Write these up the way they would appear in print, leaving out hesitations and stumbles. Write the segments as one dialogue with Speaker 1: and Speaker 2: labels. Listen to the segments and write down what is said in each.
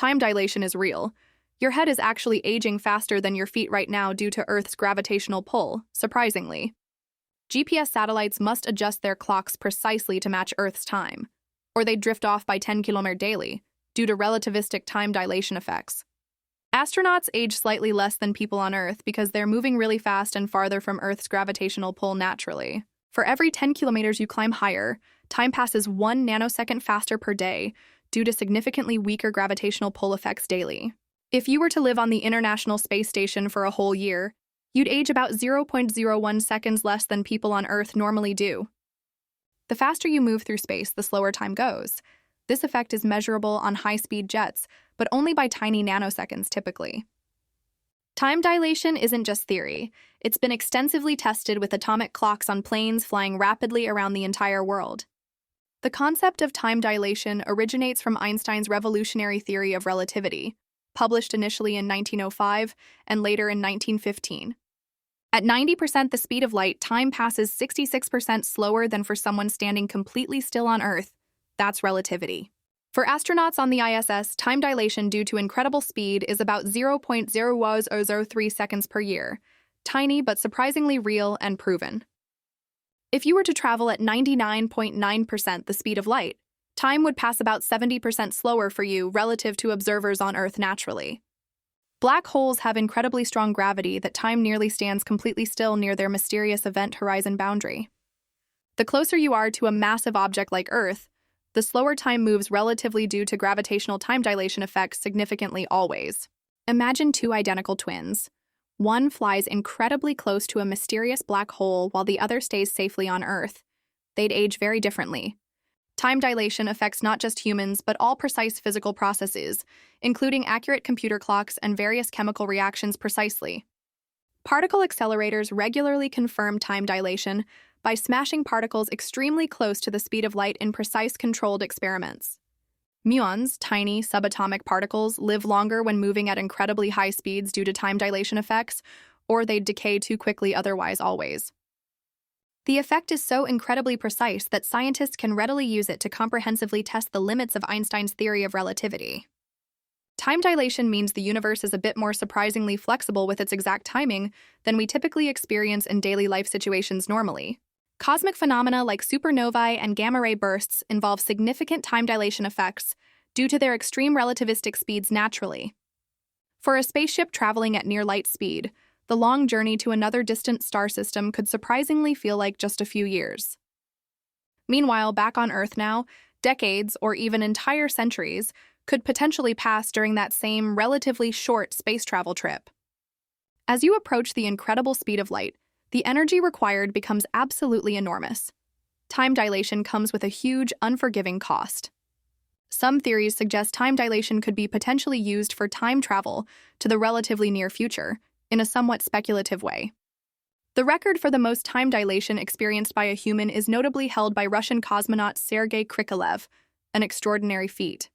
Speaker 1: Time dilation is real. Your head is actually aging faster than your feet right now due to Earth's gravitational pull, surprisingly. GPS satellites must adjust their clocks precisely to match Earth's time, or they'd drift off by 10 km daily due to relativistic time dilation effects. Astronauts age slightly less than people on Earth because they're moving really fast and farther from Earth's gravitational pull naturally. For every 10 kilometers you climb higher, time passes 1 nanosecond faster per day due to significantly weaker gravitational pull effects daily. If you were to live on the International Space Station for a whole year, you'd age about 0.01 seconds less than people on Earth normally do. The faster you move through space, the slower time goes. This effect is measurable on high-speed jets, but only by tiny nanoseconds typically. Time dilation isn't just theory. It's been extensively tested with atomic clocks on planes flying rapidly around the entire world. The concept of time dilation originates from Einstein's revolutionary theory of relativity, published initially in 1905 and later in 1915. At 90% the speed of light, time passes 66% slower than for someone standing completely still on Earth. That's relativity. For astronauts on the ISS, time dilation due to incredible speed is about 0.0003 seconds per year. Tiny but surprisingly real and proven. If you were to travel at 99.9% the speed of light, time would pass about 70% slower for you relative to observers on Earth naturally. Black holes have incredibly strong gravity that time nearly stands completely still near their mysterious event horizon boundary. The closer you are to a massive object like Earth, the slower time moves relatively due to gravitational time dilation effects significantly always. Imagine two identical twins. One flies incredibly close to a mysterious black hole while the other stays safely on Earth. They'd age very differently. Time dilation affects not just humans, but all precise physical processes, including accurate computer clocks and various chemical reactions precisely. Particle accelerators regularly confirm time dilation by smashing particles extremely close to the speed of light in precise controlled experiments. Muons, tiny subatomic particles, live longer when moving at incredibly high speeds due to time dilation effects, or they decay too quickly otherwise always. The effect is so incredibly precise that scientists can readily use it to comprehensively test the limits of Einstein's theory of relativity. Time dilation means the universe is a bit more surprisingly flexible with its exact timing than we typically experience in daily life situations normally. Cosmic phenomena like supernovae and gamma-ray bursts involve significant time dilation effects due to their extreme relativistic speeds naturally. For a spaceship traveling at near light speed, the long journey to another distant star system could surprisingly feel like just a few years. Meanwhile, back on Earth now, decades or even entire centuries could potentially pass during that same relatively short space travel trip. As you approach the incredible speed of light, the energy required becomes absolutely enormous. Time dilation comes with a huge, unforgiving cost. Some theories suggest time dilation could be potentially used for time travel to the relatively near future, in a somewhat speculative way. The record for the most time dilation experienced by a human is notably held by Russian cosmonaut Sergei Krikalev, an extraordinary feat.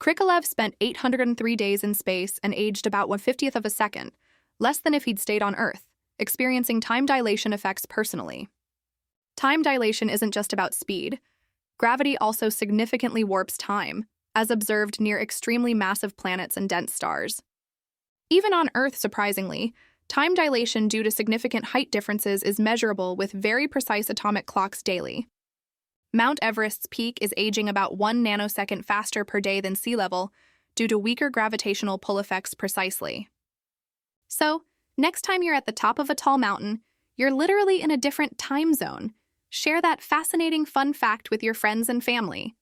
Speaker 1: Krikalev spent 803 days in space and aged about 1/50th of a second, less than if he'd stayed on Earth, experiencing time dilation effects personally. Time dilation isn't just about speed. Gravity also significantly warps time, as observed near extremely massive planets and dense stars. Even on Earth, surprisingly, time dilation due to significant height differences is measurable with very precise atomic clocks daily. Mount Everest's peak is aging about 1 nanosecond faster per day than sea level due to weaker gravitational pull effects precisely. So, next time you're at the top of a tall mountain, you're literally in a different time zone. Share that fascinating fun fact with your friends and family.